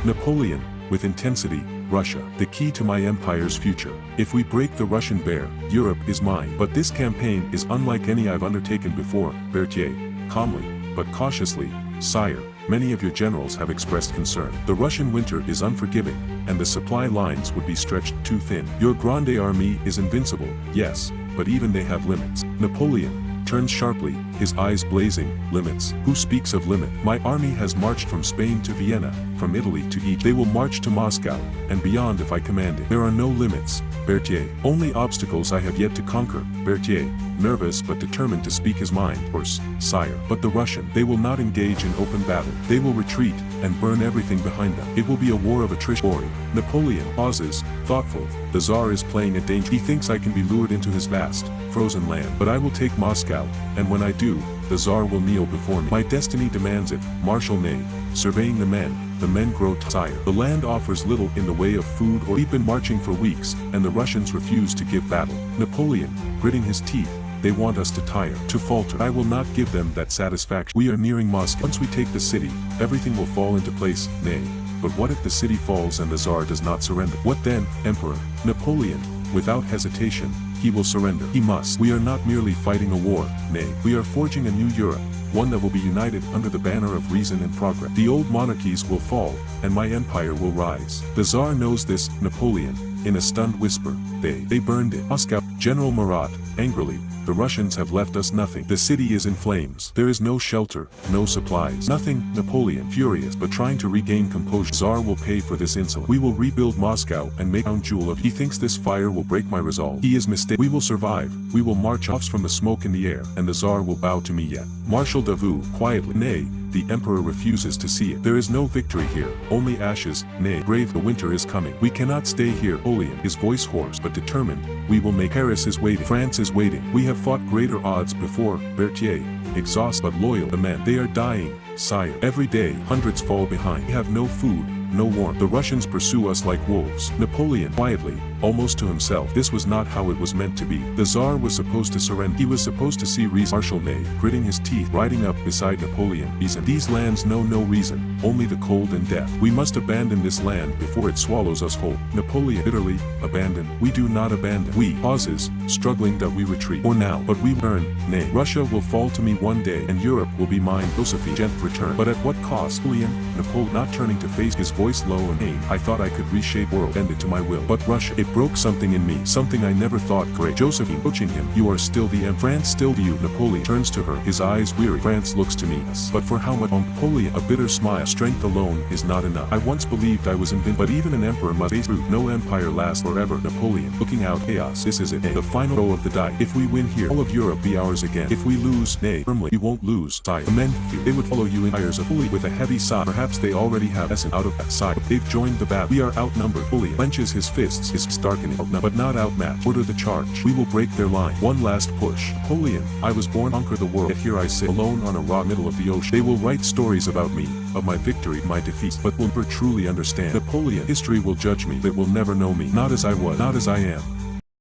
Napoleon, with intensity, Russia, the key to my empire's future. If we break the Russian bear, Europe is mine. But this campaign is unlike any I've undertaken before, Berthier, calmly, but cautiously, sire, many of your generals have expressed concern. The Russian winter is unforgiving, and the supply lines would be stretched too thin. Your Grande Armée is invincible, yes, but even they have limits. Napoleon turns sharply, his eyes blazing. Limits? Who speaks of limit? My army has marched from Spain to Vienna, from Italy to Egypt. They will march to Moscow, and beyond if I command it. There are no limits, Berthier. Only obstacles I have yet to conquer. Berthier, nervous but determined to speak his mind. Horse, sire. But the Russian, they will not engage in open battle. They will retreat, and burn everything behind them. It will be a war of attrition. Napoleon pauses, thoughtful. The Tsar is playing a danger. He thinks I can be lured into his vast, frozen land. But I will take Moscow, and when I do, the Tsar will kneel before me. My destiny demands it. Marshal Ney, surveying the men grow tired. The land offers little in the way of food or we've been marching for weeks, and the Russians refuse to give battle. Napoleon, gritting his teeth, they want us to tire, to falter. I will not give them that satisfaction. We are nearing Moscow. Once we take the city, everything will fall into place. Nay, but what if the city falls and the Tsar does not surrender? What then, Emperor? Napoleon, without hesitation, he will surrender. He must. We are not merely fighting a war, nay, we are forging a new Europe, one that will be united under the banner of reason and progress. The old monarchies will fall, and my empire will rise. The Tsar knows this. Napoleon, in a stunned whisper, they burned it. Moscow. General Murat, angrily, the Russians have left us nothing. The city is in flames. There is no shelter, no supplies. Nothing. Napoleon, furious but trying to regain composure. Tsar will pay for this insolence. We will rebuild Moscow and make crown jewel of. He thinks this fire will break my resolve. He is mistaken. We will survive. We will march off from the smoke in the air, and the Tsar will bow to me yet. Marshal Davout, quietly. Nay, the emperor refuses to see it. There is no victory here, only ashes. Nay, brave, the winter is coming. We cannot stay here. Napoleon, his voice hoarse but determined, we will make. Paris is waiting. France is waiting. We have fought greater odds before. Berthier, exhausted but loyal. The men, they are dying, sire. Every day, hundreds fall behind. We have no food, no warmth. The Russians pursue us like wolves. Napoleon, quietly, almost to himself, this was not how it was meant to be. The Tsar was supposed to surrender. He was supposed to see reason. Marshal Ney, gritting his teeth, riding up beside Napoleon. Reason. These lands know no reason, only the cold and death. We must abandon this land before it swallows us whole. Napoleon, bitterly, abandon. We do not abandon. We, pauses, struggling that we retreat. For now, but we earn. Nay, Russia will fall to me one day, and Europe will be mine. Josephine, gentle return. But at what cost? Napoleon, not turning to face, his voice low and pain. I thought I could reshape world, bend it to my will. But Russia, it broke something in me, something I never thought great. Josephine, approaching him, you are still the emperor. France still to you. Napoleon turns to her, his eyes weary. France looks to me. Yes. But for how much? Napoleon, a bitter smile. Strength alone is not enough. I once believed I was invincible, but even an emperor must face through. No empire lasts forever. Napoleon, looking out, chaos. This is it. The final roll of the die. If we win here, all of Europe be ours again. If we lose, nay, firmly, we won't lose. Sire, the men, they would follow you in empires of fully with a heavy sigh. Perhaps they already have essence out of that side. They've joined the battle. We are outnumbered. Napoleon clenches his fists, his darkening, but not outmatched. Order the charge. We will break their line. One last push. Napoleon, I was born to conquer the world, yet here I sit alone on a rock middle of the ocean. They will write stories about me, of my victory, my defeats, but will never truly understand. Napoleon, history will judge me, but will never know me. Not as I was, not as I am.